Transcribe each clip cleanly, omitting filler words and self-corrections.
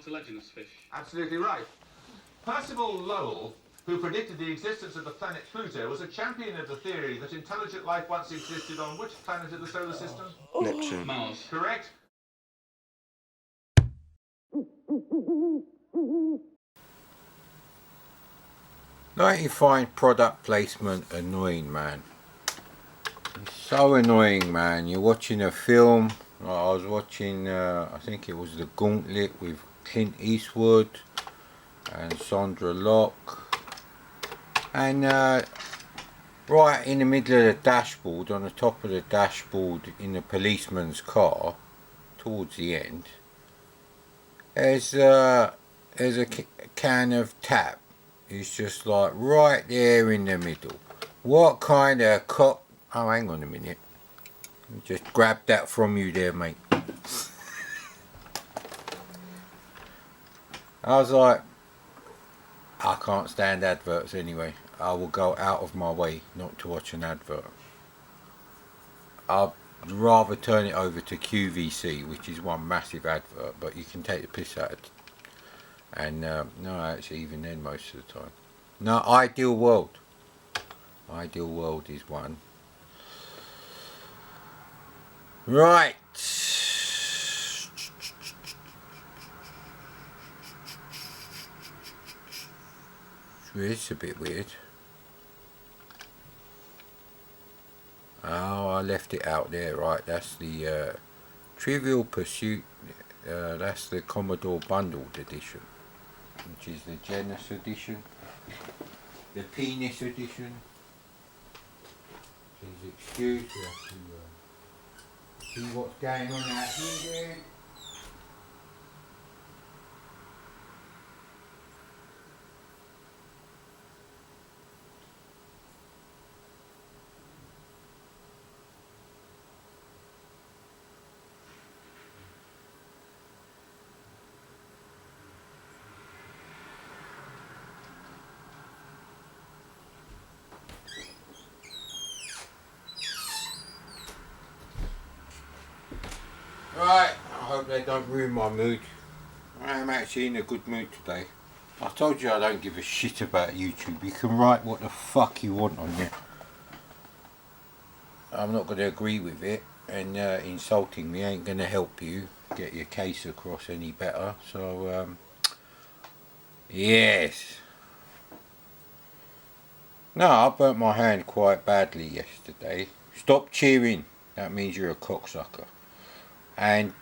cartilaginous fish. Absolutely right. Percival Lowell, who predicted the existence of the planet Pluto, was a champion of the theory that intelligent life once existed on which planet of the solar system? Neptune. Mars. Correct. Don't you find product placement annoying, man? It's so annoying, man. You're watching a film. I was watching, I think it was The Gauntlet with Clint Eastwood and Sandra Locke. And right in the middle of the dashboard, on the top of the dashboard in the policeman's car, towards the end, there's a can of tap. It's just like right there in the middle. What kind of cock... Oh, hang on a minute. Just grab that from you there, mate. I was like, I can't stand adverts anyway. I will go out of my way not to watch an advert. I'd rather turn it over to QVC, which is one massive advert, but you can take the piss out of it. And no, actually, even then, most of the time. No, Ideal World. Ideal World is one. Right. It's a bit weird. Oh, I left it out there. Right, that's the Trivial Pursuit. That's the Commodore Bundled Edition, which is the Genus Edition. The Penis Edition. Please excuse me. We have to see what's going on out here. Right, I hope they don't ruin my mood. I'm actually in a good mood today. I told you I don't give a shit about YouTube. You can write what the fuck you want on there. I'm not going to agree with it, and insulting me ain't going to help you get your case across any better. So, yes. No, I burnt my hand quite badly yesterday. Stop cheering. That means you're a cocksucker. And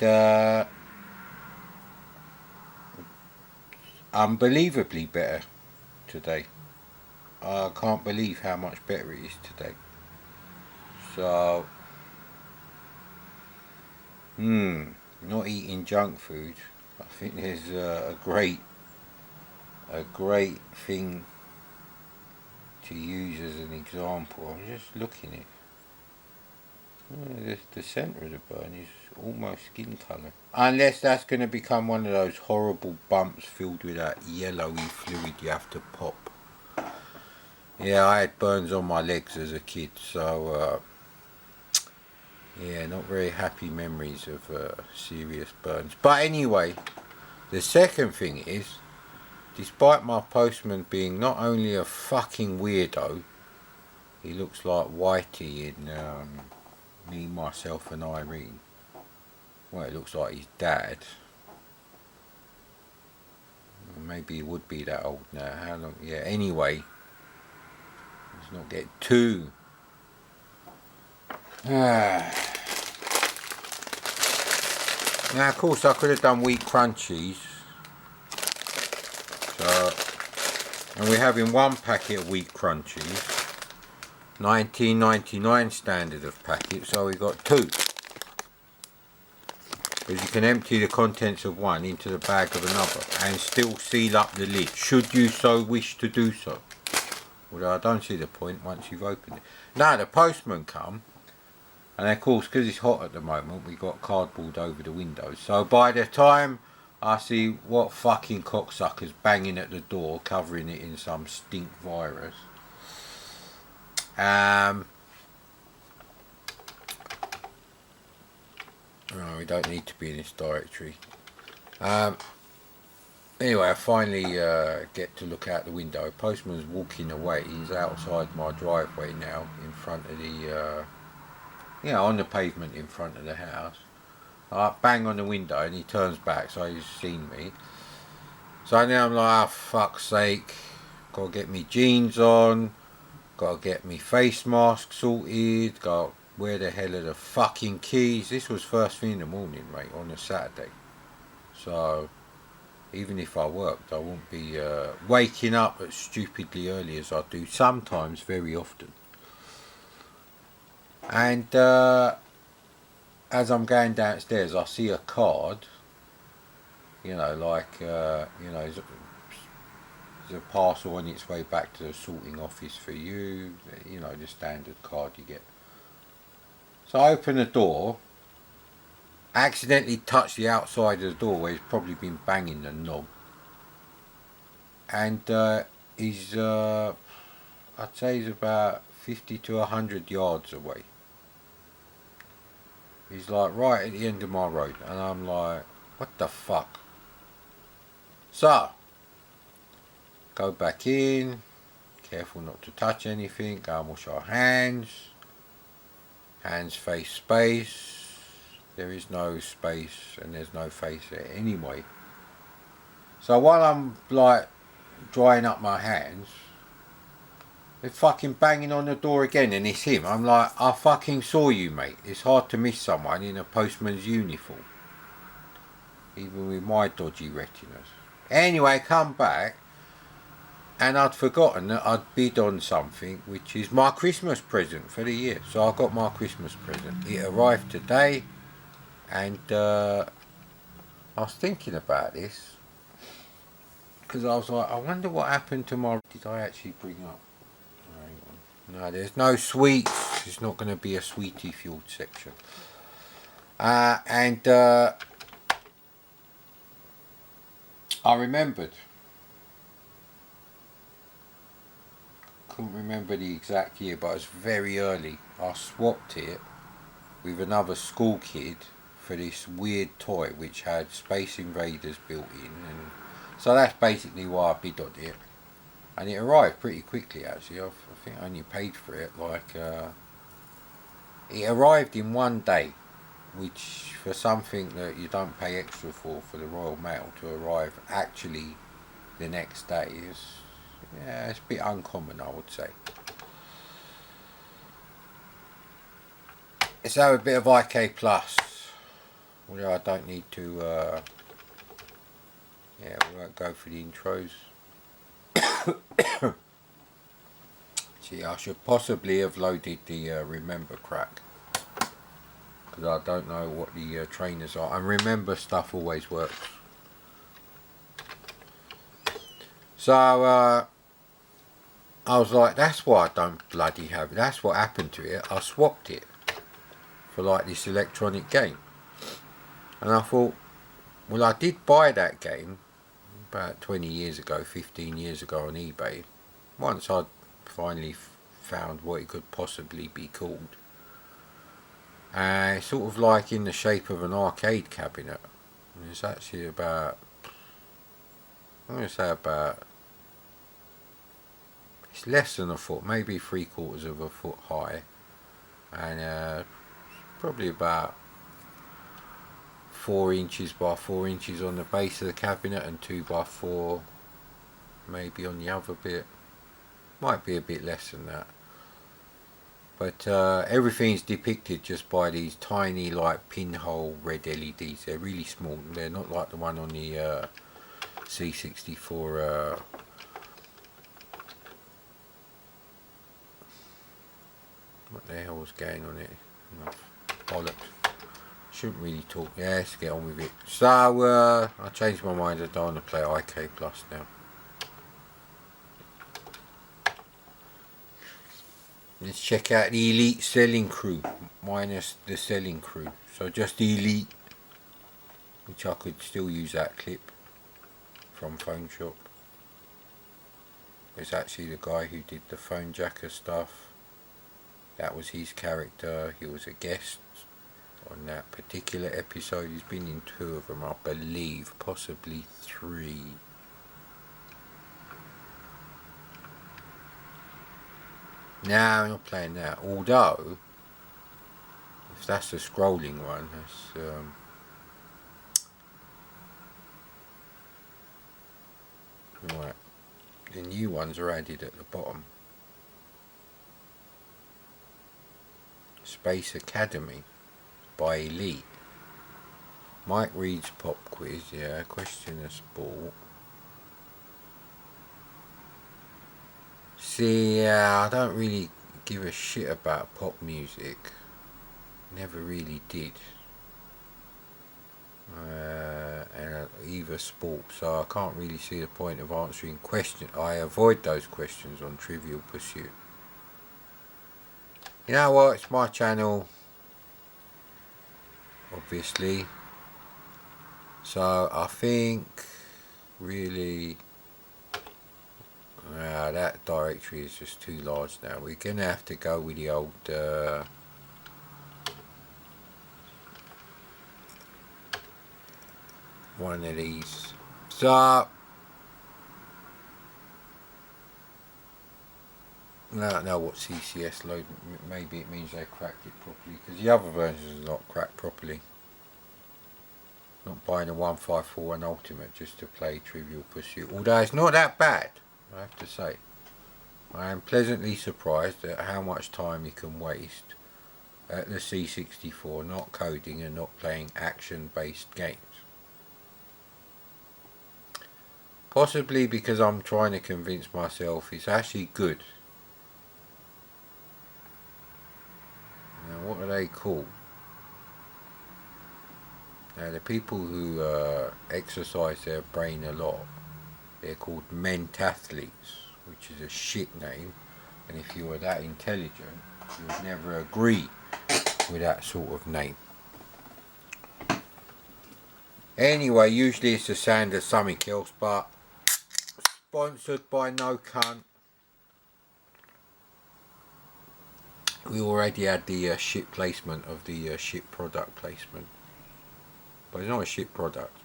unbelievably better today. I can't believe how much better it is today. So, not eating junk food. I think there's a great thing to use as an example. I'm just looking at the centre of the burn is almost skin colour. Unless that's going to become one of those horrible bumps filled with that yellowy fluid you have to pop. Yeah, I had burns on my legs as a kid, so yeah, not very happy memories of serious burns. But anyway, the second thing is, despite my postman being not only a fucking weirdo, he looks like Whitey in Me, Myself and Irene. Well, it looks like his dad. Maybe he would be that old now. How long? Yeah, anyway. Let's not get too... Now, of course, I could have done wheat crunchies. So, and we're having one packet of wheat crunchies. 19.99 standard of packet, so we got two. Because you can empty the contents of one into the bag of another and still seal up the lid, should you so wish to do so. Although I don't see the point once you've opened it. Now the postman come, and of course because it's hot at the moment we got cardboard over the windows, so by the time I see what fucking cocksuckers banging at the door covering it in some stink virus, no, we don't need to be in this directory. Anyway, I finally get to look out the window. Postman's walking away. He's outside my driveway now, in front of the, on the pavement in front of the house. I bang on the window and he turns back, so he's seen me. So now I'm like, oh, fuck's sake. Gotta get me jeans on. Gotta get me face mask sorted. Gotta, where the hell are the fucking keys? This was first thing in the morning, mate, on a Saturday. So, even if I worked, I wouldn't be waking up as stupidly early as I do sometimes, very often. And as I'm going downstairs, I see a card. You know, like, there's a parcel on its way back to the sorting office for you. You know, the standard card you get. So I open the door. Accidentally touched the outside of the door where he's probably been banging the knob. And he's, I'd say he's about 50 to 100 yards away. He's like right at the end of my road. And I'm like, what the fuck? So, go back in. Careful not to touch anything. Go and wash our hands. Hands, face, space. There is no space and there's no face there anyway. So while I'm like drying up my hands, they're fucking banging on the door again and it's him. I'm like, I fucking saw you, mate. It's hard to miss someone in a postman's uniform. Even with my dodgy retinas. Anyway, come back and I'd forgotten that I'd bid on something which is my Christmas present for the year. So I got my Christmas present. It arrived today. And I was thinking about this because I was like, I wonder what happened to my... Did I actually bring up... Hang on. No, there's no sweets. It's not going to be a sweetie fueled section. And I remembered. Couldn't remember the exact year, but it was very early. I swapped it with another school kid for this weird toy which had Space Invaders built in, and so that's basically why I bid on it. And it arrived pretty quickly actually. I think I only paid for it like it arrived in one day, which for something that you don't pay extra for the Royal Mail to arrive actually the next day is, yeah, it's a bit uncommon, I would say. Let's have a bit of IK Plus. Although I don't need to, yeah, we won't go for the intros. See, I should possibly have loaded the Remember crack. Because I don't know what the trainers are. And Remember stuff always works. So, I was like, that's why I don't bloody have it. That's what happened to it. I swapped it for like this electronic game. And I thought, well, I did buy that game about 20 years ago, 15 years ago on eBay. Once I'd finally found what it could possibly be called. Sort of like in the shape of an arcade cabinet. And it's actually about, I'm going to say about, it's less than a foot, maybe 3/4 of a foot high. And probably about 4 inches by 4 inches on the base of the cabinet and 2 by 4 maybe on the other bit. Might be a bit less than that. But everything's depicted just by these tiny like pinhole red LEDs. They're really small. They're not like the one on the C64 what the hell was going on it? Bollocks. Shouldn't really talk. Yeah, let's get on with it. So, I changed my mind. I don't want to play IK Plus now. Let's check out the Elite Selling Crew. Minus the Selling Crew. So just the Elite. Which I could still use that clip from Phone Shop. It's actually the guy who did the Phone Jacker stuff. That was his character. He was a guest on that particular episode. He's been in 2 of them, I believe, possibly 3. No, I'm not playing that. Although, if that's the scrolling one, that's right. The new ones are added at the bottom. Space Academy by Elite. Mike Reed's Pop Quiz, yeah. Question of Sport. See, I don't really give a shit about pop music. Never really did. And either sport, so I can't really see the point of answering questions. I avoid those questions on Trivial Pursuit. You know what? It's my channel, obviously. So I think really that directory is just too large now. We're gonna have to go with the old one of these. So I don't know what CCS load. Maybe it means they cracked it properly, because the other versions are not cracked properly. Not buying a 154 Ultimate just to play Trivial Pursuit, although it's not that bad, I have to say. I am pleasantly surprised at how much time you can waste at the C64 not coding and not playing action-based games. Possibly because I'm trying to convince myself it's actually good. Now, what are they called? Now, the people who exercise their brain a lot, they're called mentathletes, which is a shit name, and if you were that intelligent, you would never agree with that sort of name. Anyway, usually it's the sound of something else, but sponsored by No Cunt. We already had the shit placement of the shit product placement. But it's not a shit product.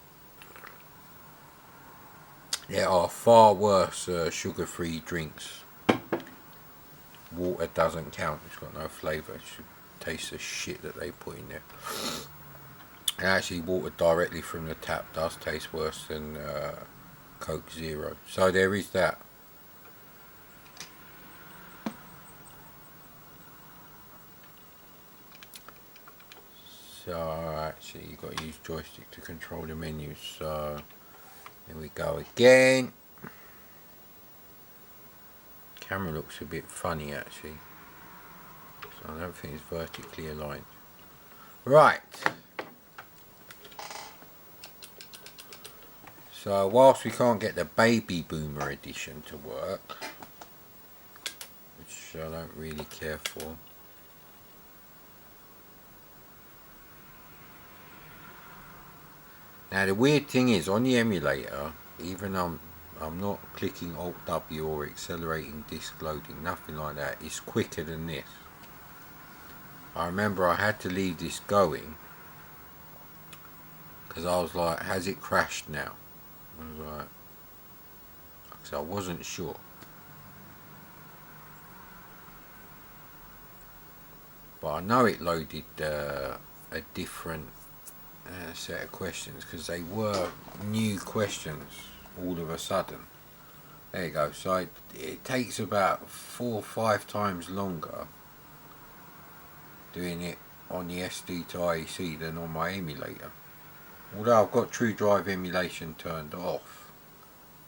There are far worse sugar-free drinks. Water doesn't count. It's got no flavour. It should taste the shit that they put in there. And actually, water directly from the tap does taste worse than Coke Zero. So there is that. So actually, you've got to use joystick to control the menus. So here we go again. Camera looks a bit funny actually, so I don't think it's vertically aligned. Right. So whilst we can't get the Baby Boomer edition to work, which I don't really care for, now the weird thing is, on the emulator, even I'm not clicking Alt W or accelerating disk loading, nothing like that. It's quicker than this. I remember I had to leave this going because I was like, has it crashed now? I was like, because I wasn't sure. But I know it loaded a different set of questions, because they were new questions all of a sudden. There you go. So it takes about 4 or 5 times longer doing it on the SD to IEC than on my emulator. Although I've got True Drive emulation turned off,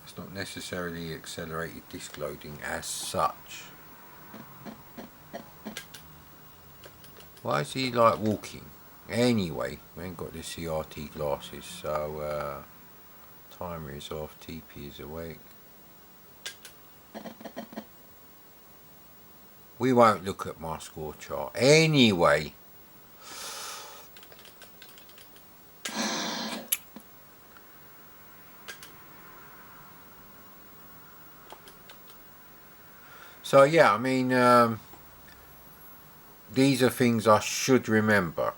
it's not necessarily accelerated disk loading as such. Why is he like walking? Anyway, we ain't got the CRT glasses, so timer is off, TP is awake. We won't look at my score chart. Anyway, so yeah, I mean, these are things I should remember.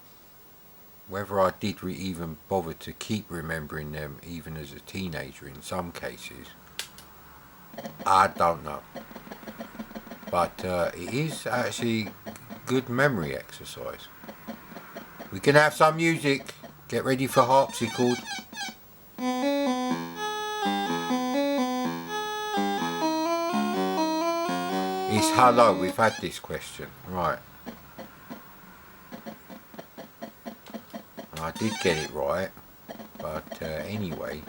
Whether I did even bother to keep remembering them even as a teenager in some cases, I don't know. but it is actually good memory exercise. We can have some music. Get ready for harpsichord. It's hello. We've had this question. Right. I did get it right. But anyway.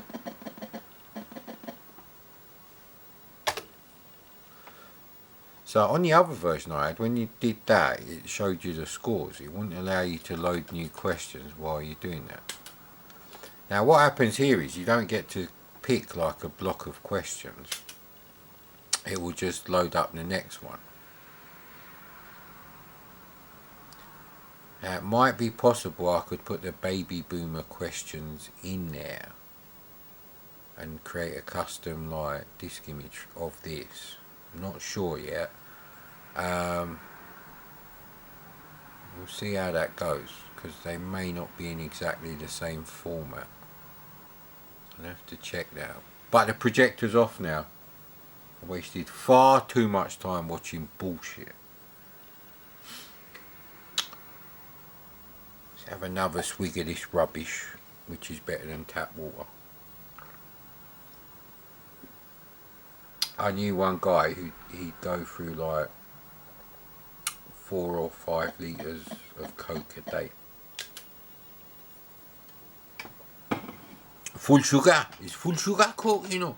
So on the other version I had, when you did that, it showed you the scores. It wouldn't allow you to load new questions while you're doing that. Now what happens here is you don't get to pick like a block of questions. It will just load up the next one. Now it might be possible I could put the baby boomer questions in there and create a custom like disk image of this. I'm not sure yet. We'll see how that goes, because they may not be in exactly the same format. I'll have to check that out. But the projector's off now. I wasted far too much time watching bullshit. Let's have another swig of this rubbish, which is better than tap water. I knew one guy he'd go through like 4 or 5 litres of Coke a day. Full sugar. It's full sugar Coke, you know.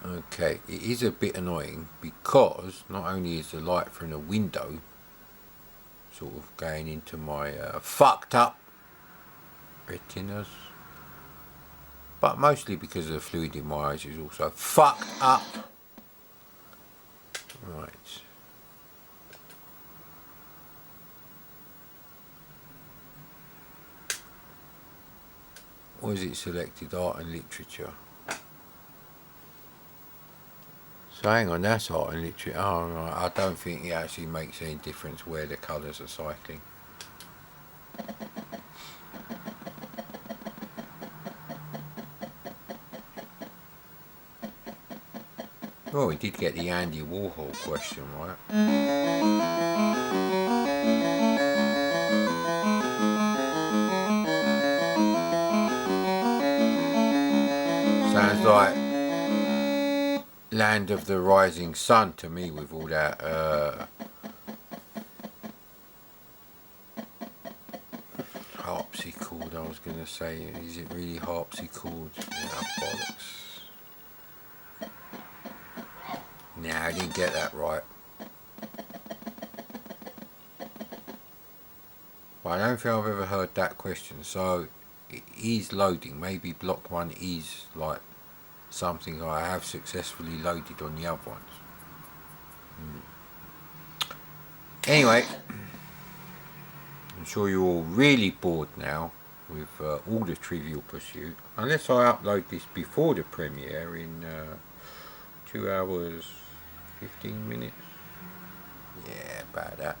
Okay, it is a bit annoying because not only is the light from the window sort of going into my fucked up retinas, but mostly because of the fluid in my eyes is also fucked up. Right. Or is it selected art and literature? So hang on, that's art and literature. Oh, right. I don't think it actually makes any difference where the colours are cycling. Oh, we did get the Andy Warhol question right. Sounds like Land of the Rising Sun to me, with all that harpsichord. I was going to say, is it really harpsichord? Yeah, bollocks. Nah, I didn't get that right. But I don't think I've ever heard that question. So it is loading. Maybe block 1 is like something I have successfully loaded on the other ones. Anyway, I'm sure you're all really bored now with all the Trivial Pursuit. Unless I upload this before the premiere in 2 hours 15 minutes. Yeah, about that.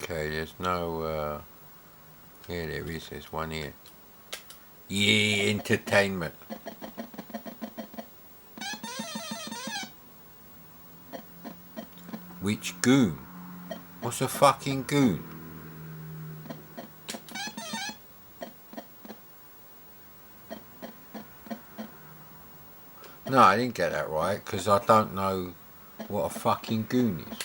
Okay, there's no yeah, there is, there's one here. Yeah, entertainment. Which goon? What's a fucking goon? No, I didn't get that right, because I don't know what a fucking goon is.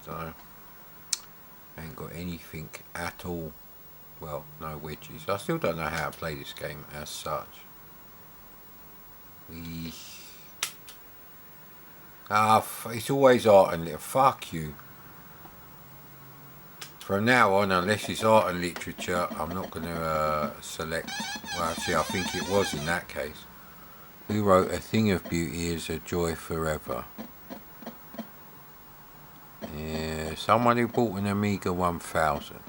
I ain't got anything at all. Well, no wedges. I still don't know how to play this game as such. It's always art and literature. Fuck you. From now on, unless it's art and literature, I'm not going to select. Well, actually, I think it was in that case. Who wrote A Thing of Beauty is a Joy Forever? Yeah, someone who bought an Amiga 1000.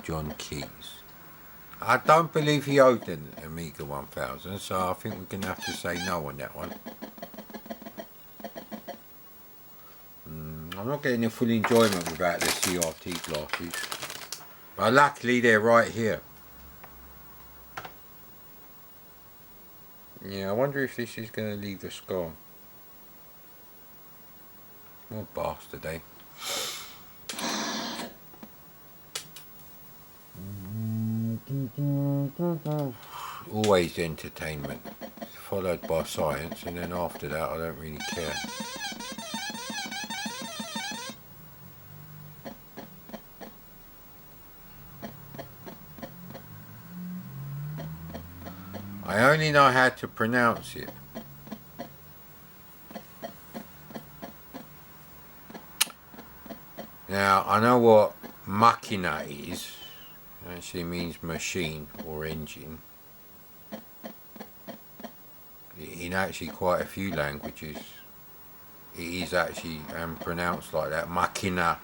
John Keys. I don't believe he owed an Amiga 1000, so I think we're going to have to say no on that one. I'm not getting a full enjoyment without the CRT glasses. But luckily they're right here. Yeah, I wonder if this is going to leave a scar. What a bastard, eh? Always entertainment, followed by science, and then after that I don't really care. I only know how to pronounce it. Now, I know what machina is. It actually means machine or engine. In actually quite a few languages, it is actually pronounced like that, machina,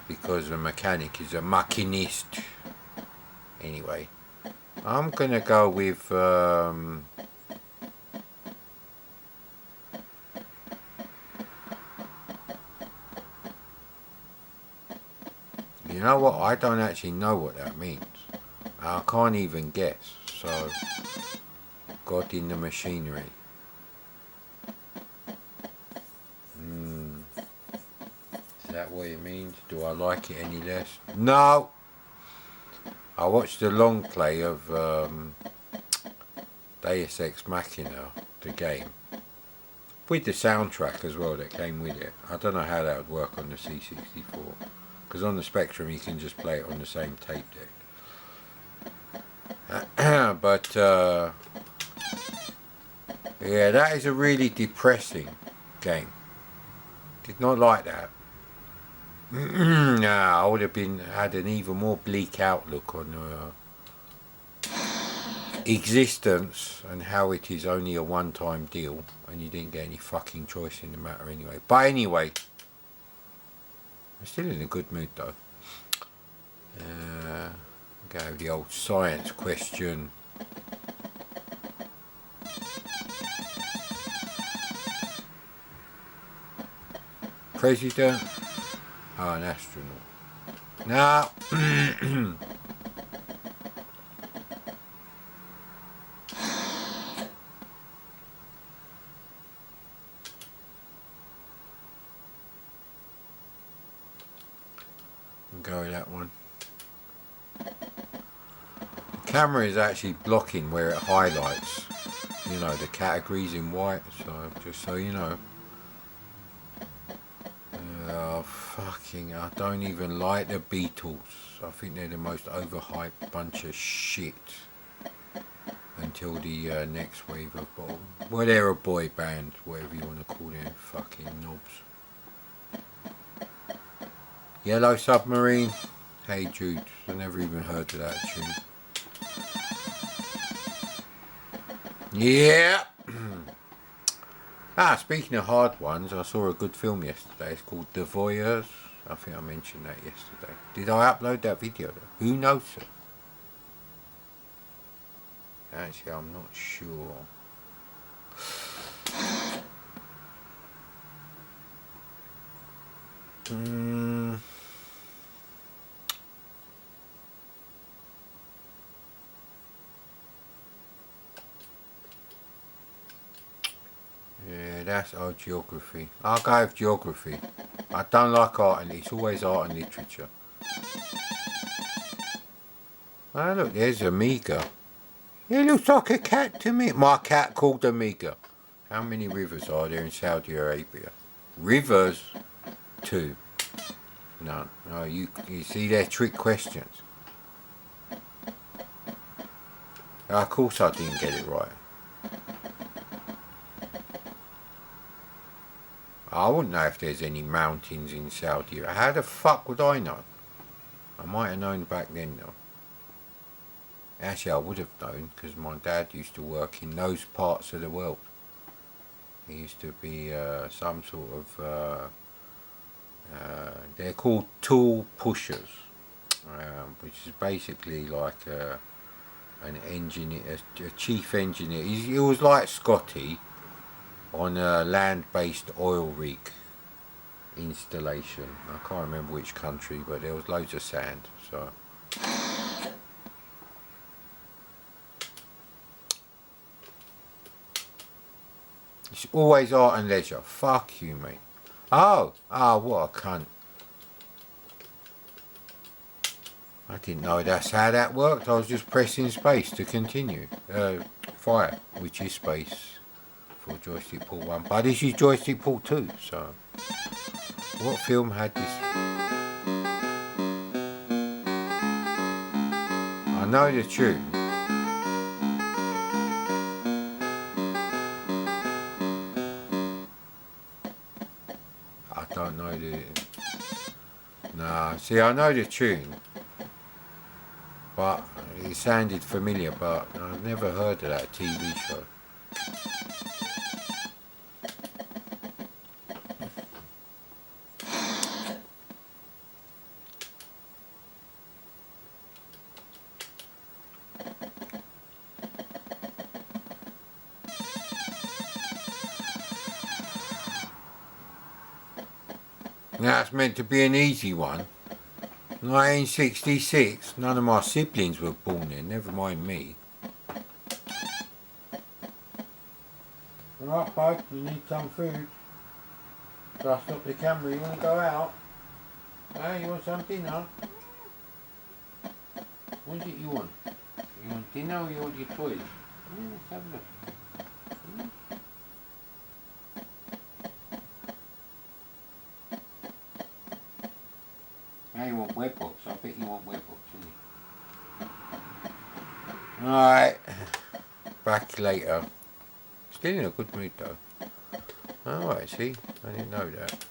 because a mechanic is a machinist. Anyway, I'm gonna go with you know what, I don't actually know what that means. I can't even guess, so God in the machinery. Is that what it means? Do I like it any less? No! I watched the long play of Deus Ex Machina, the game, with the soundtrack as well that came with it. I don't know how that would work on the C64, because on the Spectrum you can just play it on the same tape deck. But yeah, that is a really depressing game. Did not like that. Nah, I would have had an even more bleak outlook on existence and how it is only a one-time deal and you didn't get any fucking choice in the matter anyway. But anyway, I'm still in a good mood though. Go with the old science question. President? Oh, an astronaut. Now, we'll go with that one. The camera is actually blocking where it highlights, you know, the categories in white, so just so you know. Oh, fucking, I don't even like the Beatles. I think they're the most overhyped bunch of shit. Until the next wave of ball. Well, they're a boy band, whatever you want to call them, fucking knobs. Yellow Submarine? Hey Jude, I never even heard of that tune. Yeah! Speaking of hard ones, I saw a good film yesterday. It's called The Voyeurs. I think I mentioned that yesterday. Did I upload that video though? Who knows, sir? Actually, I'm not sure. Yeah, that's our geography. I'll go with geography. I don't like art, and it's always art and literature. Oh, look, there's Amiga. It looks like a cat to me. My cat called Amiga. How many rivers are there in Saudi Arabia? Rivers? 2. None. No, you see, they're trick questions. Of course I didn't get it right. I wouldn't know if there's any mountains in Saudi Arabia. How the fuck would I know? I might have known back then though. Actually, I would have known because my dad used to work in those parts of the world. He used to be some sort of... they're called tool pushers. which is basically like an engineer, a chief engineer. He was like Scotty on a land-based oil rig installation. I can't remember which country, but there was loads of sand. So it's always art and leisure. Fuck you, mate. Oh, what a cunt. I didn't know that's how that worked. I was just pressing space to continue. Fire, which is space for joystick port 1. But this is joystick port 2, so... What film had this? I know the tune. I don't know the... Nah, see, I know the tune. But it sounded familiar, but I've never heard of that TV show. That's meant to be an easy one. 1966, none of my siblings were born in, never mind me. Alright, bud, you need some food. So I stop the camera, you want to go out? Hey, you want some dinner? What is it you want? You want dinner or you want your toys? Let's have a look. Now you want webbox, I bet you want webbox, didn't you? Alright, back later. Still in a good mood though. Alright, see, I didn't know that.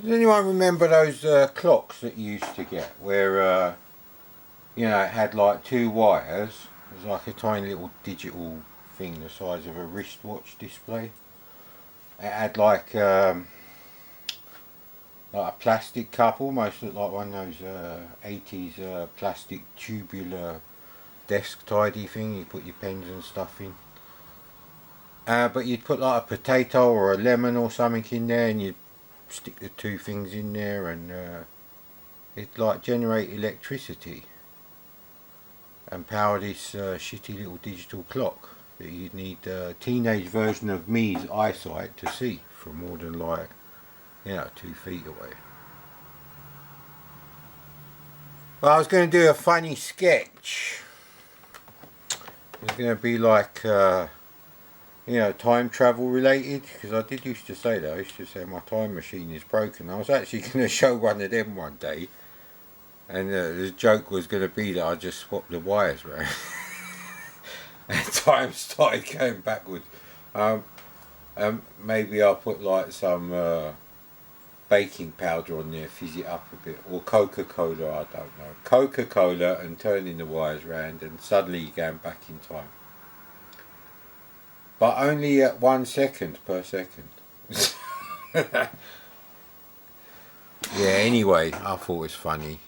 Does anyone remember those clocks that you used to get where, you know, it had like 2 wires? It was like a tiny little digital thing the size of a wristwatch display. It had like a plastic cup, almost looked like one of those 80s plastic tubular desk tidy thing you put your pens and stuff in. But you'd put like a potato or a lemon or something in there, and you'd stick the 2 things in there, and it'd like generate electricity and power this shitty little digital clock that you'd need a teenage version of me's eyesight to see from more than like, you know, 2 feet away. Well, I was going to do a funny sketch. It's going to be like, you know, time travel related, because I did used to say that. I used to say my time machine is broken. I was actually going to show one of them one day, and the joke was going to be that I just swapped the wires around. And time started going backwards. Maybe I'll put like some baking powder on there, fizz it up a bit, or Coca-Cola, I don't know. Coca-Cola, and turning the wires round, and suddenly you're going back in time. But only at 1 second per second. Yeah, anyway, I thought it was funny.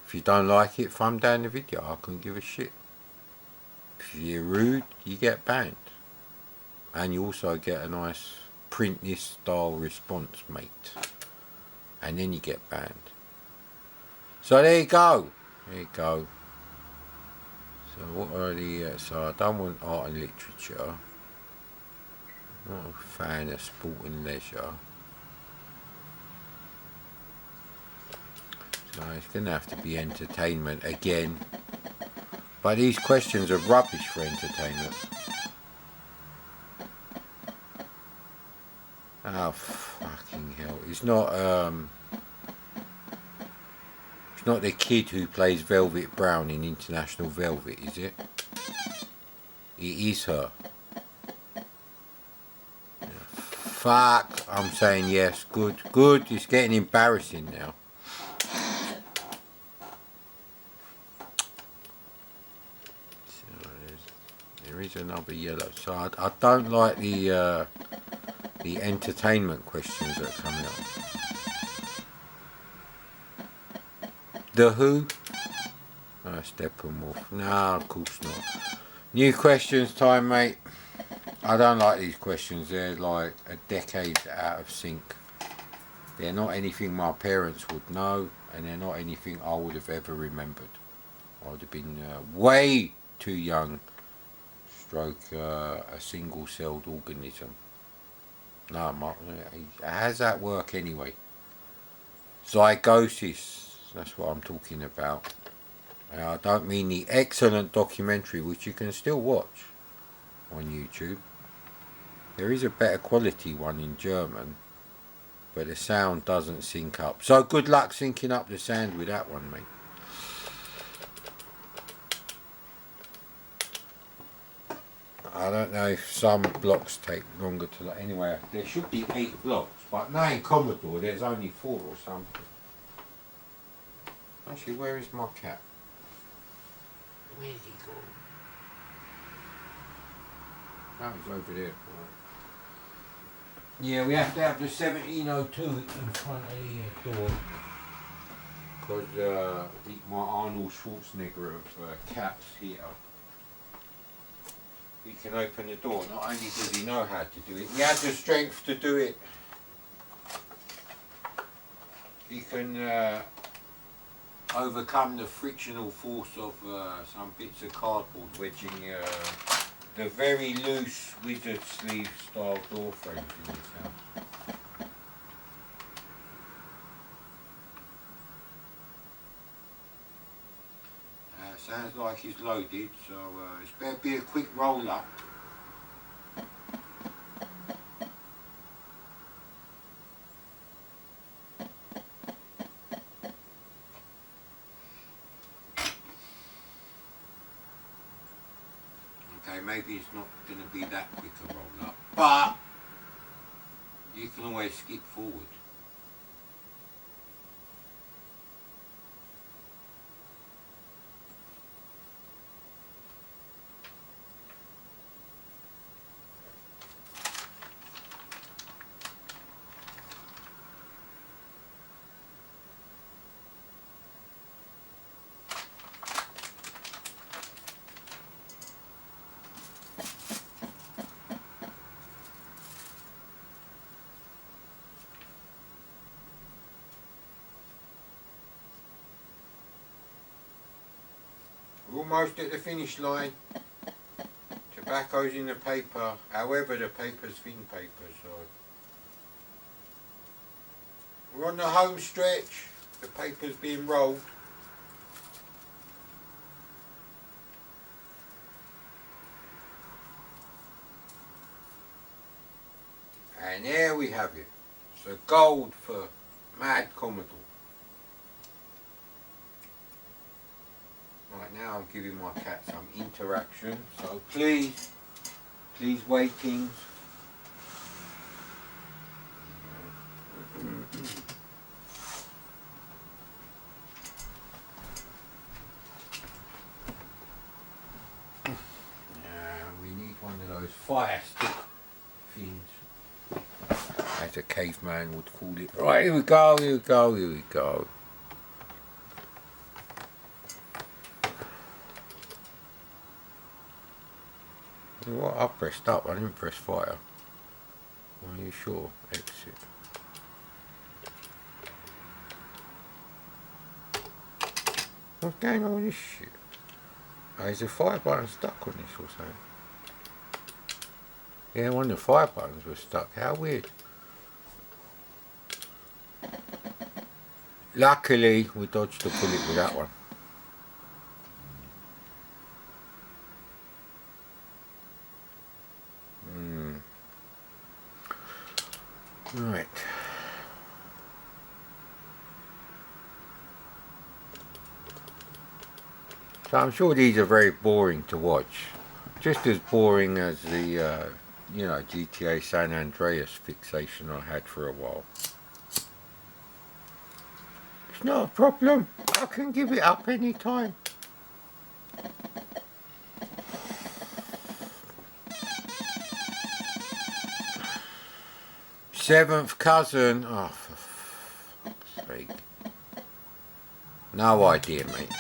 If you don't like it, thumb down the video, I couldn't give a shit. If you're rude, you get banned. And you also get a nice print this style response, mate. And then you get banned. So there you go. There you go. So what are the... so I don't want art and literature. I'm not a fan of sport and leisure. So it's going to have to be entertainment again. But these questions are rubbish for entertainment. Oh fucking hell! It's not the kid who plays Velvet Brown in International Velvet, is it? It is her. Fuck! I'm saying yes. Good, good. It's getting embarrassing now. There is another yellow. So I don't like the entertainment questions that are coming up. The Who? No, Steppenwolf. No, of course not. New questions time, mate. I don't like these questions. They're like a decade out of sync. They're not anything my parents would know, and they're not anything I would have ever remembered. I would have been way too young, stroke a single-celled organism. No, how does that work anyway? Zygosis, that's what I'm talking about. And I don't mean the excellent documentary, which you can still watch on YouTube. There is a better quality one in German, but the sound doesn't sync up. So good luck syncing up the sound with that one, mate. I don't know if some blocks take longer to... Anyway, there should be 8 blocks, but now in Commodore there's only 4 or something. Actually, where is my cat? Where's he gone? Oh, he's over there. Right. Yeah, we have to have the 1702 in front of the door. Because my Arnold Schwarzenegger of cats here. He can open the door. Not only does he know how to do it, he has the strength to do it. He can overcome the frictional force of some bits of cardboard wedging the very loose wizard sleeve style door frames in his house. Sounds like he's loaded, so it's better be a quick roll up. Okay, maybe it's not going to be that quick a roll up, but you can always skip forward. We're almost at the finish line. Tobacco's in the paper, however the paper's thin paper, so we're on the home stretch, the paper's being rolled. And there we have it. So gold for Mad Commodore. Right now I'm giving my cat some interaction, so please wait things. We need one of those fire stick things, as a caveman would call it. Right, here we go, here we go, here we go. What? I pressed up, I didn't press fire. Are you sure? Exit. What's going on with this shit? Oh, is the fire button stuck on this or something? Yeah, one of the fire buttons was stuck. How weird. Luckily, we dodged the bullet with that one. Right. So I'm sure these are very boring to watch. Just as boring as the, GTA San Andreas fixation I had for a while. It's not a problem. I can give it up any time. Seventh cousin. Oh, for fuck's sake. No idea, mate.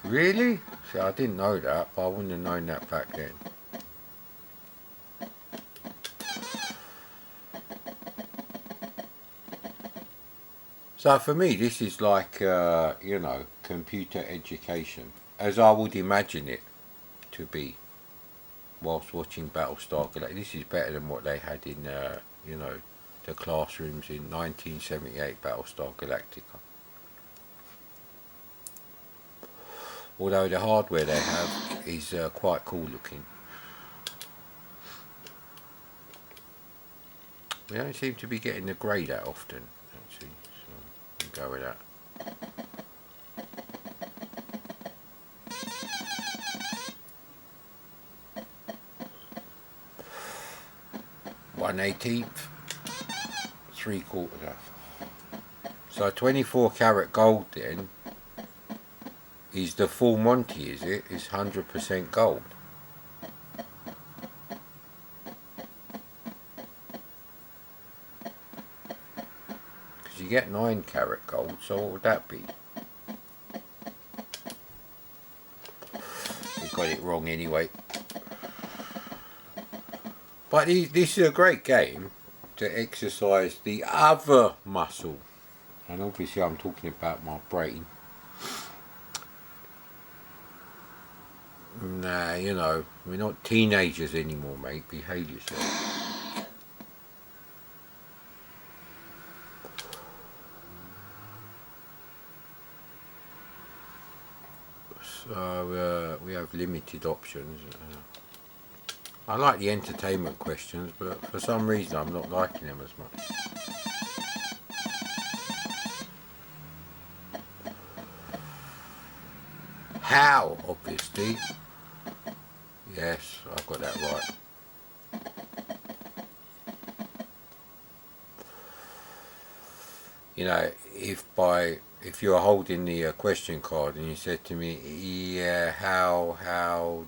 Really? See, I didn't know that, but I wouldn't have known that back then. So for me, this is like, you know, computer education, as I would imagine it to be, whilst watching Battlestar Galactica. This is better than what they had in, you know, the classrooms in 1978 Battlestar Galactica. Although the hardware they have is quite cool looking. We don't seem to be getting the grey that often, actually, so we'll go with that. One 1/18, 3/4 off. So 24 karat gold then is the full Monty, is it? It's 100% gold. Because you get 9 karat gold, so what would that be? We got it wrong anyway. But this is a great game to exercise the other muscle. And obviously I'm talking about my brain. Nah, you know, we're not teenagers anymore, mate. Behave yourself. So we have limited options. I like the entertainment questions, but for some reason I'm not liking them as much. How, obviously. Yes, I've got that right. You know, if you're holding the question card and you said to me, yeah, how, I'm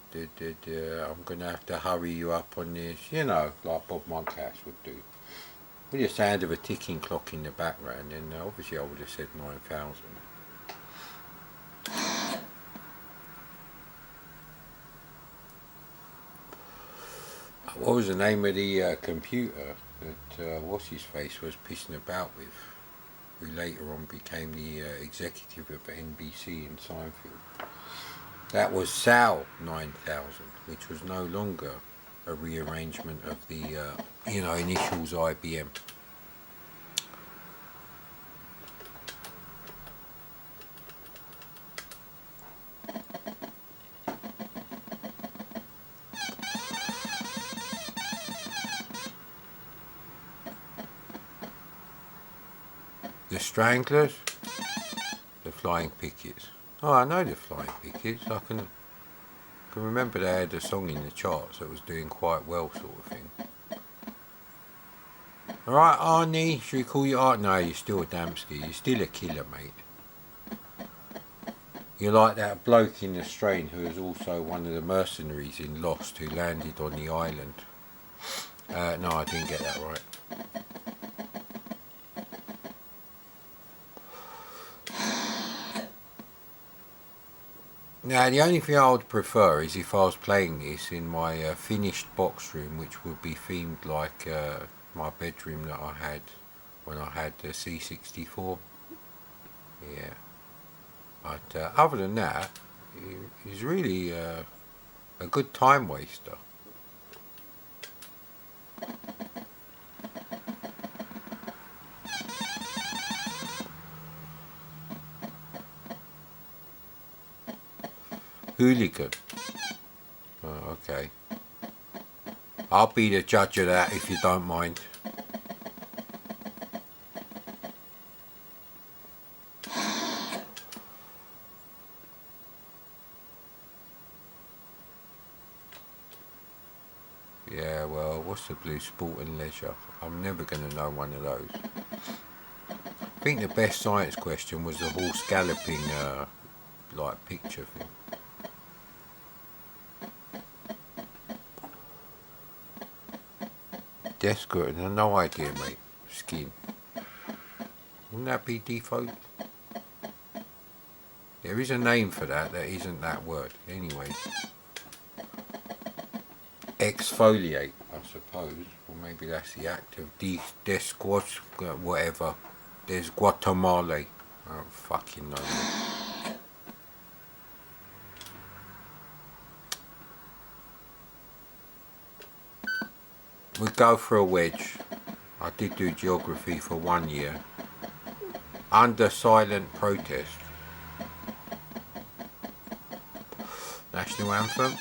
going to have to hurry you up on this, you know, like Bob Monkhouse would do. With the sound of a ticking clock in the background, then obviously I would have said 9,000. What was the name of the computer that What's-His-Face was pissing about with, who later on became the executive of NBC in Seinfeld? That was Sal 9000, which was no longer a rearrangement of the, you know, initials IBM. The Stranglers, the Flying Pickets. Oh, I know the Flying Pickets. I can remember they had a song in the charts that was doing quite well, sort of thing. Alright, Arnie, should we call you Art? No, you're still a Damsky. You're still a killer, mate. You're like that bloke in The Strain who was also one of the mercenaries in Lost who landed on the island. No, I didn't get that right. Now, the only thing I would prefer is if I was playing this in my finished box room, which would be themed like my bedroom that I had when I had the C64. Yeah. But other than that, it's really a good time waster. Hooligan. Oh, okay. I'll be the judge of that if you don't mind. Yeah, well, what's the blue? Sport and Leisure? I'm never going to know one of those. I think the best science question was the horse galloping, like, picture thing. Death good, no idea, mate. Skin. Wouldn't that be default? There is a name for that. That isn't that word. Anyway. Exfoliate, I suppose. Or maybe that's the act of desquat, whatever. Desguatemala. I don't fucking know. We go for a wedge. I did do geography for 1 year. Under silent protest. National anthem.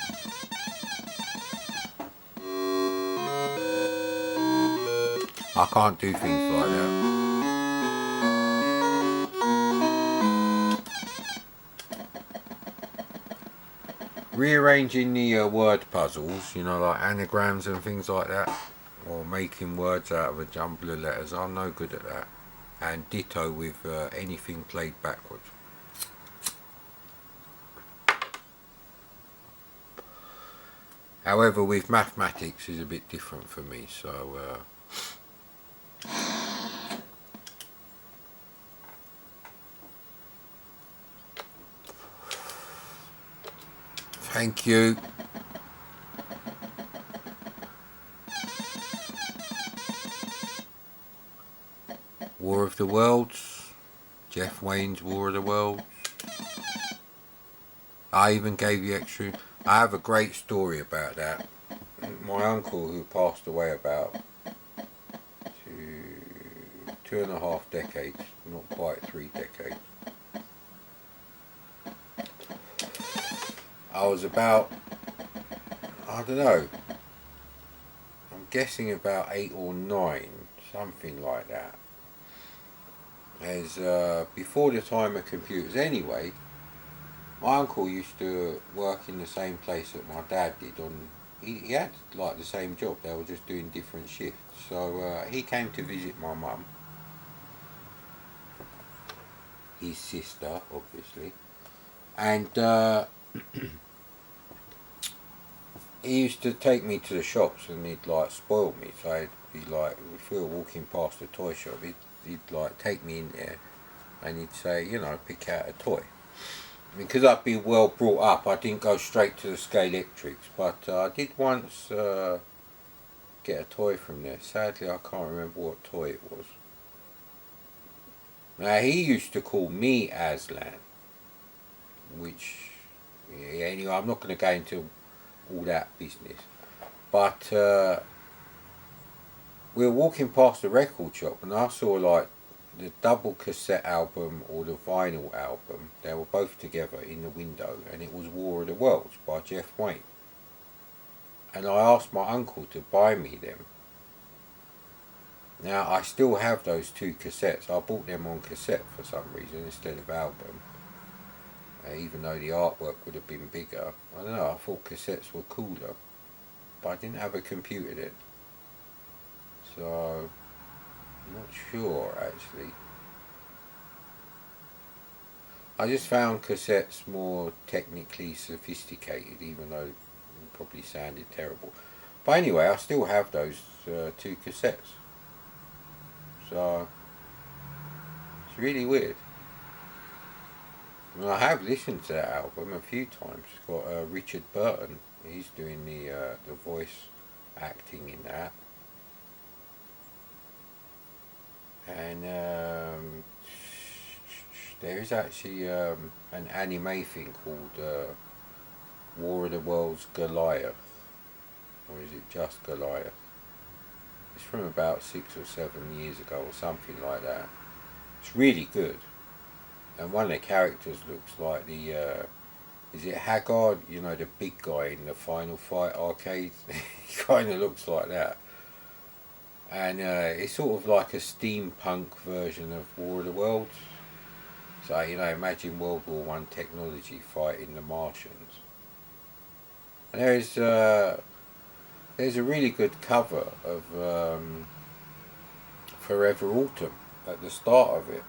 I can't do things like that. Rearranging the word puzzles, you know, like anagrams and things like that, or making words out of a jumble of letters, I'm no good at that. And ditto with anything played backwards. However, with mathematics is a bit different for me, so thank you. War of the Worlds, Jeff Wayne's War of the Worlds. I even gave you extra. I have a great story about that. My uncle, who passed away about 2.5 decades, not quite 3 decades. I was about, I don't know, I'm guessing about 8 or 9, something like that. As before the time of computers anyway, my uncle used to work in the same place that my dad did. He had like the same job, they were just doing different shifts. So he came to visit my mum, his sister obviously, and he used to take me to the shops and he'd like spoil me. So I'd be like, if we were walking past a toy shop, he'd like take me in there and he'd say, you know, pick out a toy. Because I'd been well brought up, I didn't go straight to the Scalextrics, but I did once get a toy from there. Sadly, I can't remember what toy it was. Now, he used to call me Aslan, which, yeah, anyway, I'm not going to go into all that business. But we were walking past the record shop and I saw like the double cassette album or the vinyl album. They were both together in the window and it was War of the Worlds by Jeff Wayne. And I asked my uncle to buy me them. Now I still have those 2 cassettes. I bought them on cassette for some reason instead of album. Even though the artwork would have been bigger. I don't know, I thought cassettes were cooler. But I didn't have a computer then. So I'm not sure actually. I just found cassettes more technically sophisticated, even though it probably sounded terrible. But anyway, I still have those 2 cassettes. So it's really weird. I have listened to that album a few times. It's got Richard Burton. He's doing the voice acting in that. And there is actually an anime thing called War of the Worlds Goliath. Or is it just Goliath? It's from about 6 or 7 years ago or something like that. It's really good. And one of the characters looks like the, is it Haggard? You know, the big guy in the Final Fight arcade? He kind of looks like that. And it's sort of like a steampunk version of War of the Worlds. So, you know, imagine World War I technology fighting the Martians. And there's a really good cover of Forever Autumn at the start of it.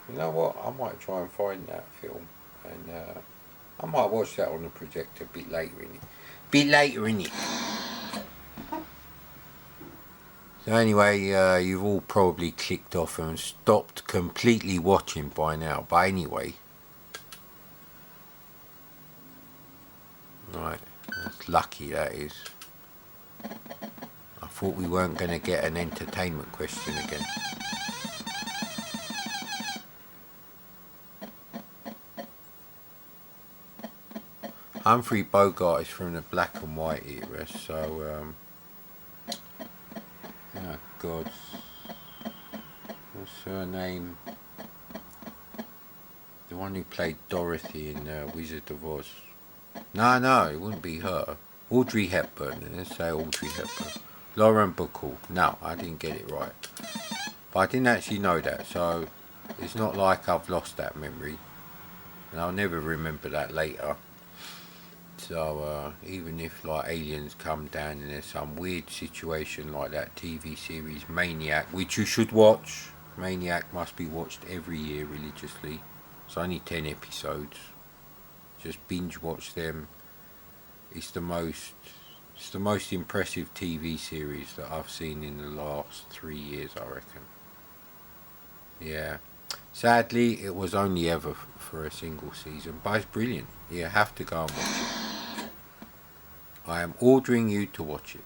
You know what, I might try and find that film. And I might watch that on the projector a bit later in it. So anyway, you've all probably clicked off and stopped completely watching by now. But anyway, Right, that's lucky that is. I thought we weren't going to get an entertainment question again. Humphrey Bogart is from the black and white era, so oh God, what's her name? The one who played Dorothy in Wizard of Oz. No, it wouldn't be her. Audrey Hepburn. Let's say Audrey Hepburn. Lauren Bacall. No, I didn't get it right. But I didn't actually know that, so it's not like I've lost that memory. And I'll never remember that later. So even if like aliens come down and there's some weird situation like that TV series Maniac, which you should watch. Maniac must be watched every year religiously. It's only 10 episodes. Just binge watch them. It's the most impressive TV series that I've seen in the last 3 years, I reckon. Yeah. Sadly, it was only ever for a single season, but it's brilliant. You have to go and watch it. I am ordering you to watch it.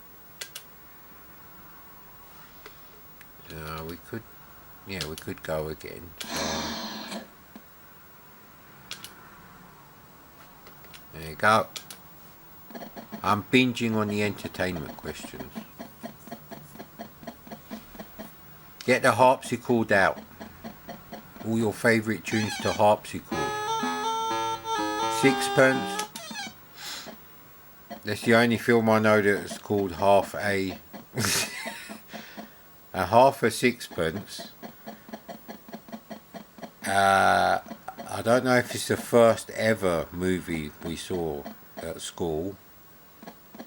We could go again. So, there you go. I'm binging on the entertainment questions. Get the harpsichord out. All your favourite tunes to harpsichord. Sixpence. That's the only film I know that's called Half a... a half a sixpence. I don't know if it's the first ever movie we saw at school.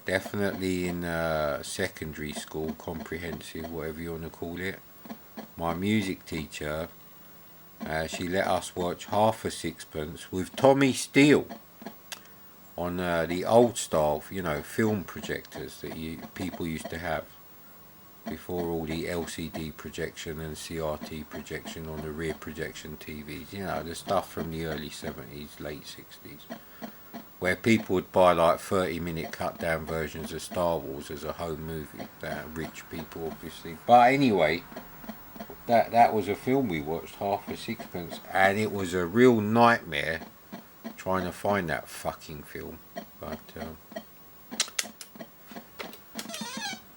Definitely in secondary school, comprehensive, whatever you want to call it. My music teacher, she let us watch Half a Sixpence with Tommy Steele on the old style, film projectors that people used to have before all the LCD projection and CRT projection on the rear projection TVs. The stuff from the early 70s, late 60s. Where people would buy like 30-minute cut down versions of Star Wars as a home movie. Rich people obviously. But anyway, that was a film we watched, Half a Sixpence, and it was a real nightmare trying to find that fucking film. But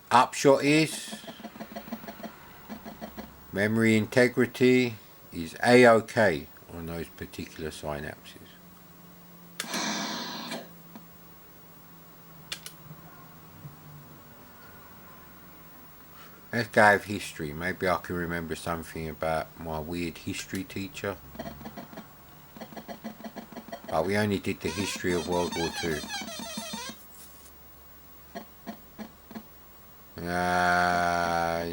upshot is memory integrity is A-OK on those particular synapses. Let's go with history. Maybe I can remember something about my weird history teacher. But we only did the history of World War II. Yeah.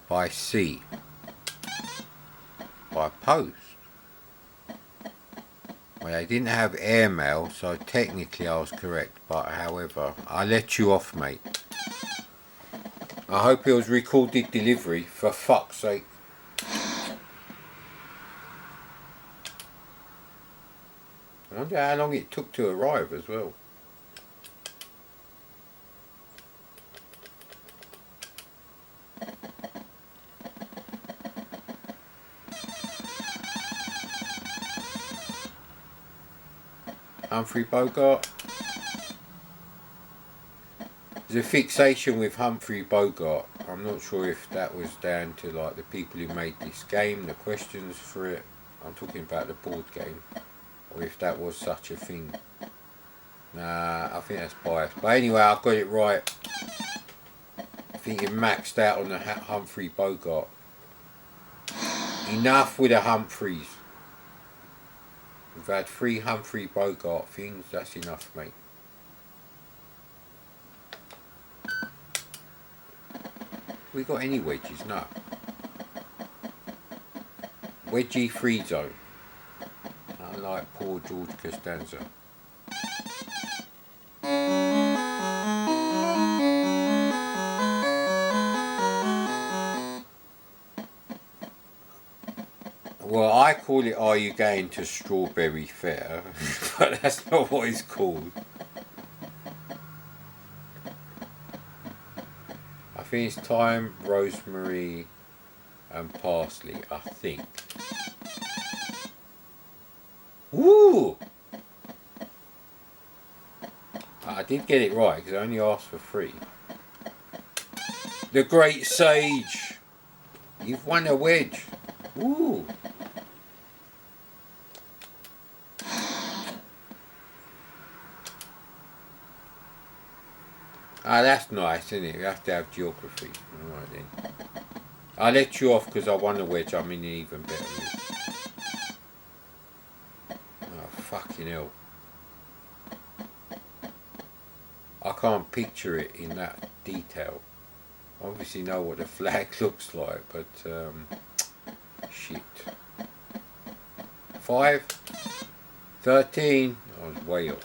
By sea. By post. Well, they didn't have airmail, so technically I was correct. But however, I let you off, mate. I hope it was recorded delivery, for fuck's sake. I wonder how long it took to arrive as well. Humphrey Bogart. There's a fixation with Humphrey Bogart. I'm not sure if that was down to like the people who made this game, the questions for it. I'm talking about the board game, or if that was such a thing. Nah, I think that's biased. But anyway, I got it right. I think it maxed out on the Humphrey Bogart. Enough with the Humphreys. We've had 3 Humphrey Bogart things. That's enough, mate. We got any wedges? No. Wedgie free zone. Unlike poor George Costanza. Well, I call it Are You Going to Strawberry Fair? But that's not what it's called. I think it's thyme, rosemary and parsley, I think. Woo! I did get it right because I only asked for 3. The Great Sage! You've won a wedge. Woo! Ah, that's nice, isn't it? You have to have geography. Alright then. I let you off because I won a wedge. I'm in an even better mood. Oh, fucking hell. I can't picture it in that detail. Obviously know what the flag looks like, but shit. 5, 13. I was way off.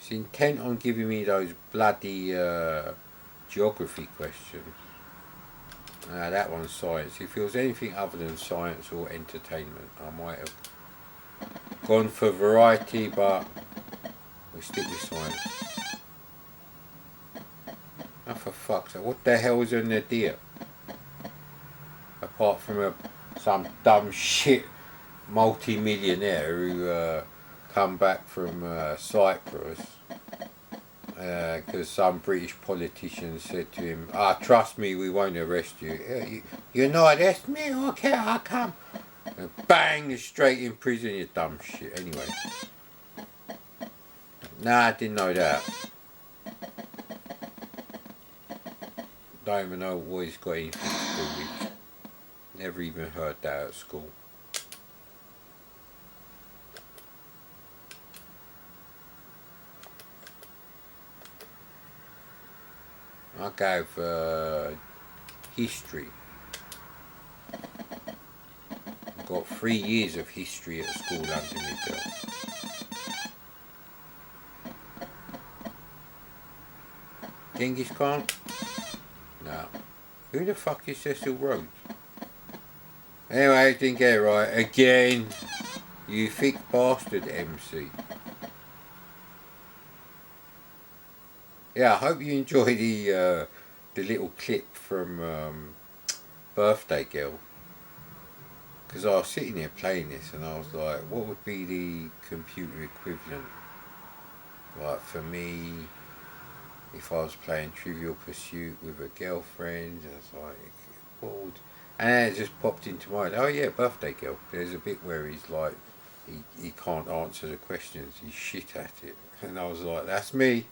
It's intent on giving me those bloody geography questions. That one's science. If it was anything other than science or entertainment, I might have gone for variety, but we'll stick with science. Oh, for fuck's sake, what the hell is an idea? Apart from some dumb shit multi-millionaire who come back from Cyprus because some British politician said to him, trust me, we won't arrest you. You're not arrest me? Okay, I'll come. And bang, you're straight in prison, you dumb shit. Anyway. Nah, I didn't know that. Don't even know what he's got anything to do with. Never even heard that at school. I'll go for history. I've got 3 years of history at school under me belt. Genghis Khan? No. Who the fuck is Cecil Rhodes? Anyway, didn't get it right. Again, you thick bastard, MC. Yeah, I hope you enjoy the little clip from Birthday Girl. Because I was sitting here playing this and I was like, what would be the computer equivalent? Like for me, if I was playing Trivial Pursuit with a girlfriend, I was like, what would... And then it just popped into mind, oh yeah, Birthday Girl. There's a bit where he's like, he can't answer the questions, he's shit at it. And I was like, that's me.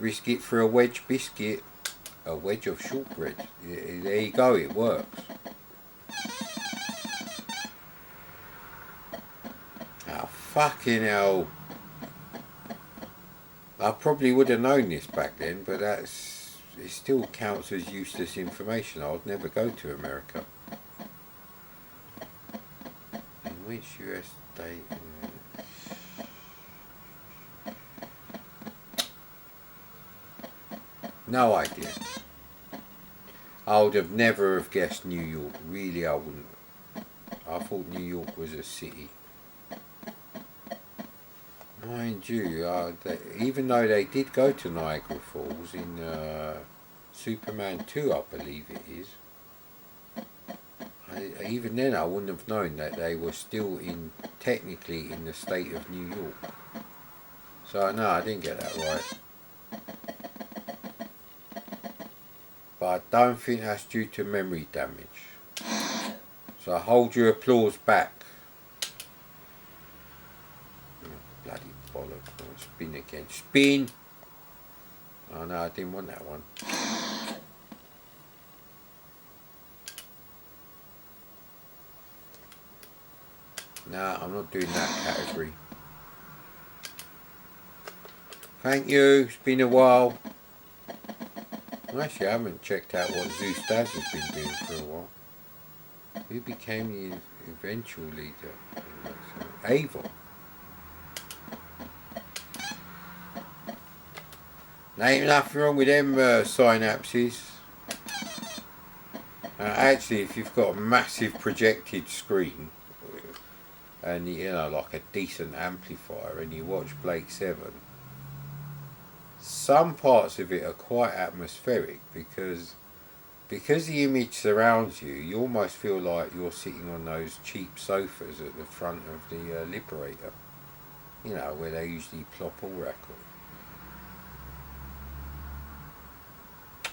Risk it for a wedge biscuit, a wedge of shortbread. There you go, it works. Oh, fucking hell. I probably would have known this back then, but it still counts as useless information. I would never go to America. In which US state? No idea. I would have never have guessed New York. Really, I wouldn't. I thought New York was a city. Mind you, even though they did go to Niagara Falls in Superman 2, I believe it is. Even then, I wouldn't have known that they were still technically in the state of New York. So no, I didn't get that right. But I don't think that's due to memory damage. So hold your applause back. Oh, bloody bollocks. Oh, spin again. Spin! Oh no, I didn't want that one. No, I'm not doing that category. Thank you, it's been a while. Actually, I haven't checked out what Zeus Daz has been doing for a while. Who became the eventual leader? Avon. There ain't nothing wrong with them synapses. Actually, if you've got a massive projected screen and you know, like a decent amplifier, and you watch Blake Seven, some parts of it are quite atmospheric because the image surrounds you. You almost feel like you're sitting on those cheap sofas at the front of the Liberator. You know, where they usually plop all records.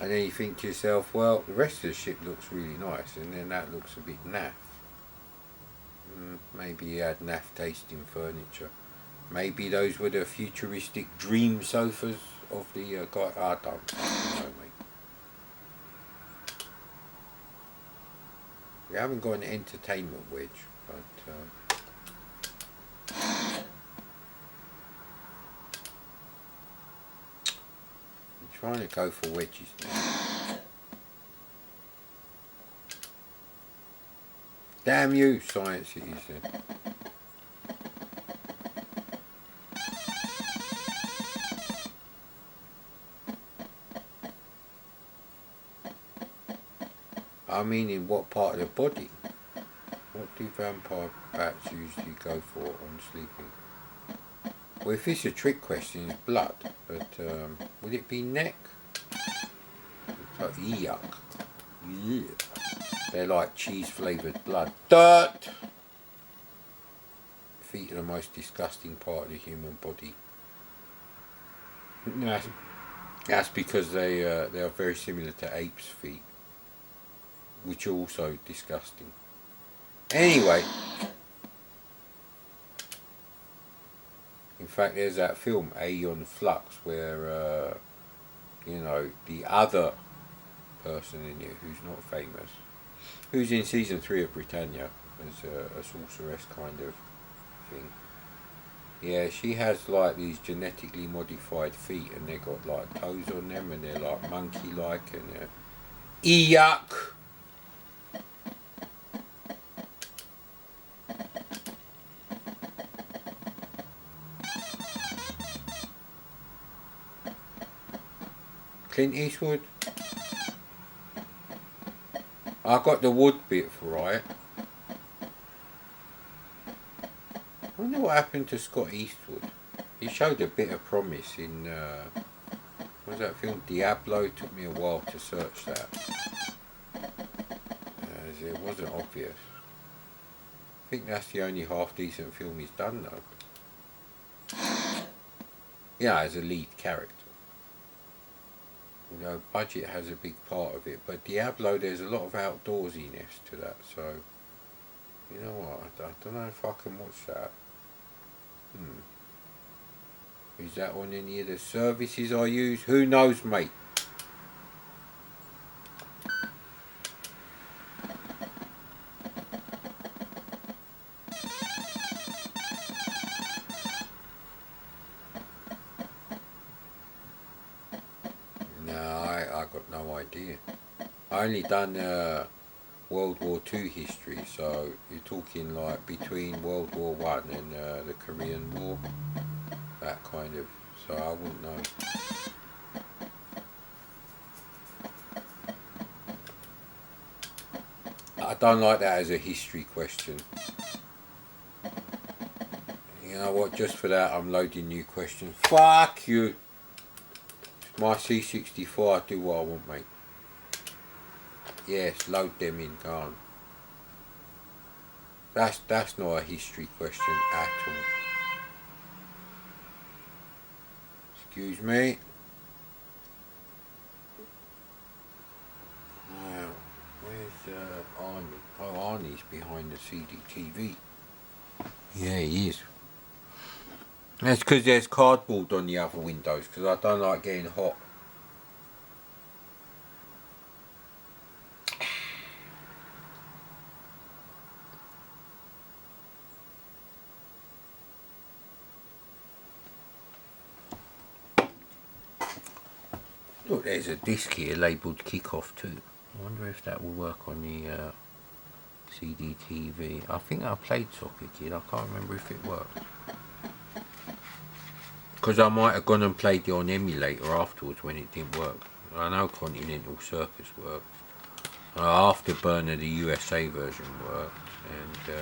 And then you think to yourself, well, the rest of the ship looks really nice, and then that looks a bit naff. Maybe he had naff tasting furniture. Maybe those were the futuristic dream sofas of the guy. I don't know, mate. We haven't got an entertainment wedge, but I'm trying to go for wedges now. Damn you, science it is then. I mean, in what part of the body? What do vampire bats usually go for on sleeping? Well, if it's a trick question, it's blood. But would it be neck? It's like yuck. Yeah. They're like cheese flavoured blood. Dirt! Feet are the most disgusting part of the human body. That's because they are very similar to apes' feet, which are also disgusting. Anyway, in fact, there's that film Aeon Flux where you know, the other person in it who's not famous, who's in season 3 of Britannia as a sorceress kind of thing. Yeah, she has like these genetically modified feet, and they got like toes on them, and they're like monkey-like, and they're yuck. Clint Eastwood. I got the wood bit right. I wonder what happened to Scott Eastwood. He showed a bit of promise in what was that film? Diablo. It took me a while to search that. As it wasn't obvious. I think that's the only half decent film he's done though. Yeah, as a lead character. You know, budget has a big part of it, but Diablo, there's a lot of outdoorsiness to that, so you know what, I don't know if I can watch that. Is that on any of the services I use? Who knows, mate? No, I got no idea. I only done World War II history, so you're talking like between World War One and the Korean War, that kind of. So I wouldn't know. I don't like that as a history question. You know what? Just for that, I'm loading new questions. Fuck you. It's my C64. I do what I want, mate. Yes, load them in. Go on. That's not a history question at all. Excuse me. Now, where's Arnie? Oh, Arnie's behind the CDTV. Yeah, he is. That's because there's cardboard on the other windows, because I don't like getting hot. Look, there's a disc here labelled Kickoff 2. I wonder if that will work on the CD-TV. I think I played Soccer Kid. I can't remember if it worked. Because I might have gone and played it on emulator afterwards when it didn't work. I know Continental Circus worked. Afterburner, the USA version worked. And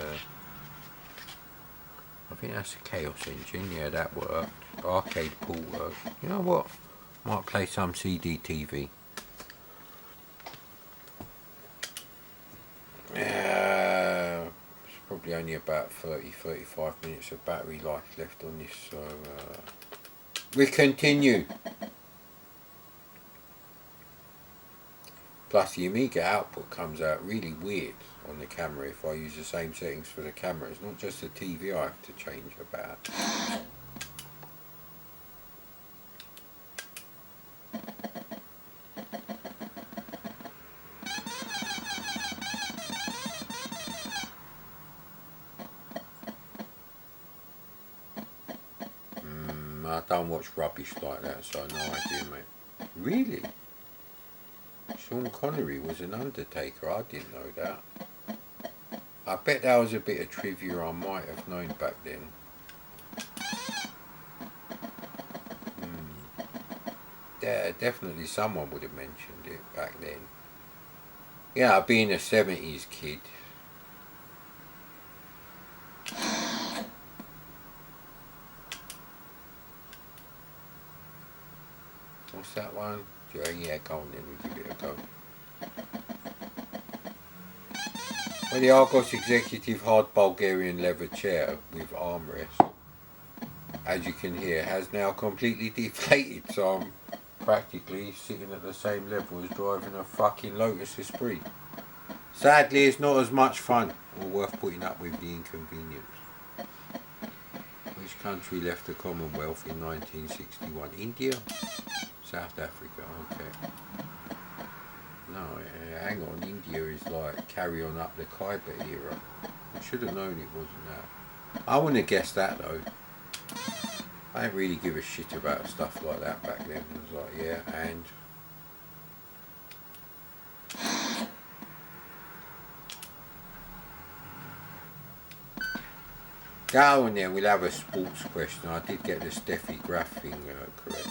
I think that's the Chaos Engine. Yeah, that worked. Arcade Pool worked. You know what? Might play some CD-TV. It's probably only about 30-35 minutes of battery life left on this, so we continue. Plus the Amiga output comes out really weird on the camera if I use the same settings for the camera. It's not just the TV I have to change about. I don't watch rubbish like that, so no idea, mate. Really? Sean Connery was an Undertaker, I didn't know that. I bet that was a bit of trivia I might have known back then. Definitely someone would have mentioned it back then. Yeah, being a 70s kid. What's that one? Yeah, go on then, we'll give it a go. Well, the Argos Executive Hard Bulgarian leather chair with armrest, as you can hear, has now completely deflated, so I'm practically sitting at the same level as driving a fucking Lotus Esprit. Sadly, it's not as much fun or worth putting up with the inconvenience. Which country left the Commonwealth in 1961? India? South Africa, okay. No, hang on, India is like carry on up the Khyber era. I should have known it wasn't that. I wouldn't have guessed that though. I didn't really give a shit about stuff like that back then. It was like, yeah, and... Go on then, we'll have a sports question. I did get the Steffi Graf thing correct.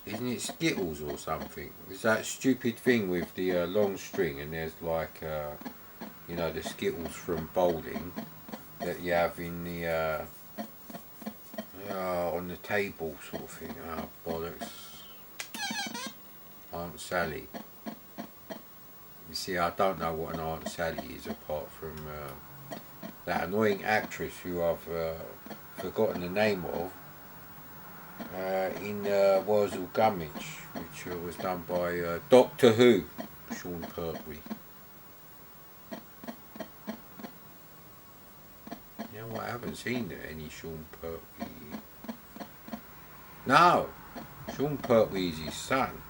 Isn't it Skittles or something? It's that stupid thing with the long string and there's like, you know, the Skittles from bowling that you have in the, on the table sort of thing. Oh, bollocks. Aunt Sally. You see, I don't know what an Aunt Sally is apart from that annoying actress who I've forgotten the name of in Wurzel Gummidge, which was done by Doctor Who, Sean Pertwee. You know what, I haven't seen any Sean Pertwee. No, Sean Pertwee is his son.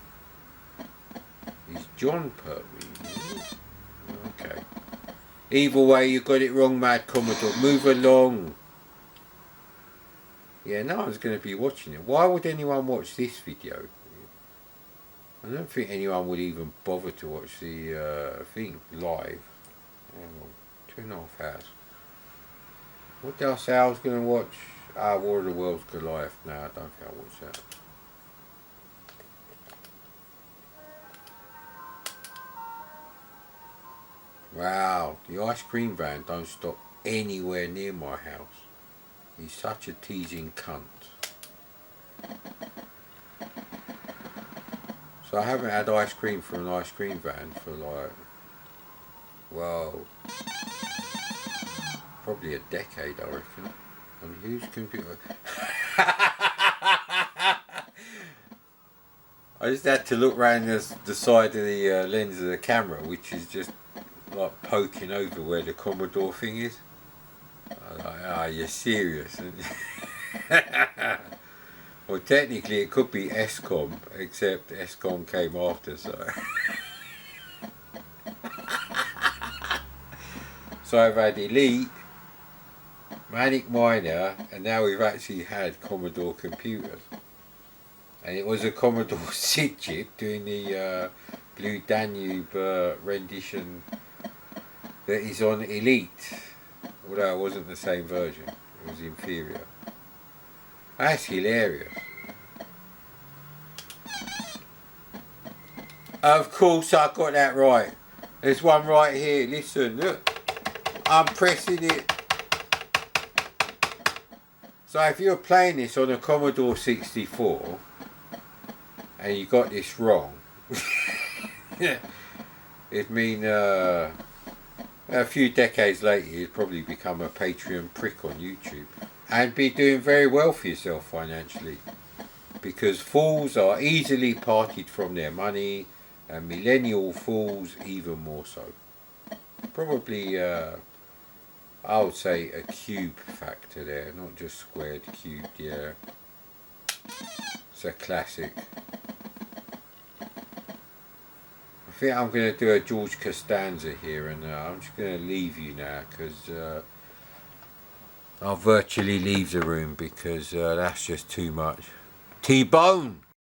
He's John Pertwee. Okay. Either way, you got it wrong, Mad Commodore. Move along. Yeah, no one's going to be watching it. Why would anyone watch this video? I don't think anyone would even bother to watch the thing live. Hang on, 2.5 hours. What did I say I was going to watch? War of the Worlds Goliath. No, I don't think I'll watch that. Wow, the ice cream van don't stop anywhere near my house. He's such a teasing cunt. So I haven't had ice cream from an ice cream van for like, well, probably a decade, I reckon. On whose computer? I just had to look round the side of the lens of the camera, which is just like poking over where the Commodore thing is. I'm like, you're serious? Well, technically it could be ESCOM, except ESCOM came after, so... So I've had Elite, Manic Miner, and now we've actually had Commodore computers. And it was a Commodore SID chip doing the Blue Danube rendition that is on Elite, although it wasn't the same version, it was inferior. That's hilarious. Of course I got that right. There's one right here, listen, look. I'm pressing it. So if you're playing this on a Commodore 64 and you got this wrong, it'd mean a few decades later you'd probably become a Patreon prick on YouTube and be doing very well for yourself financially, because fools are easily parted from their money, and millennial fools even more so. Probably I would say a cube factor there, not just squared, cubed, yeah. It's a classic. I think I'm going to do a George Costanza here, and I'm just going to leave you now, because I'll virtually leave the room, because that's just too much. T-Bone!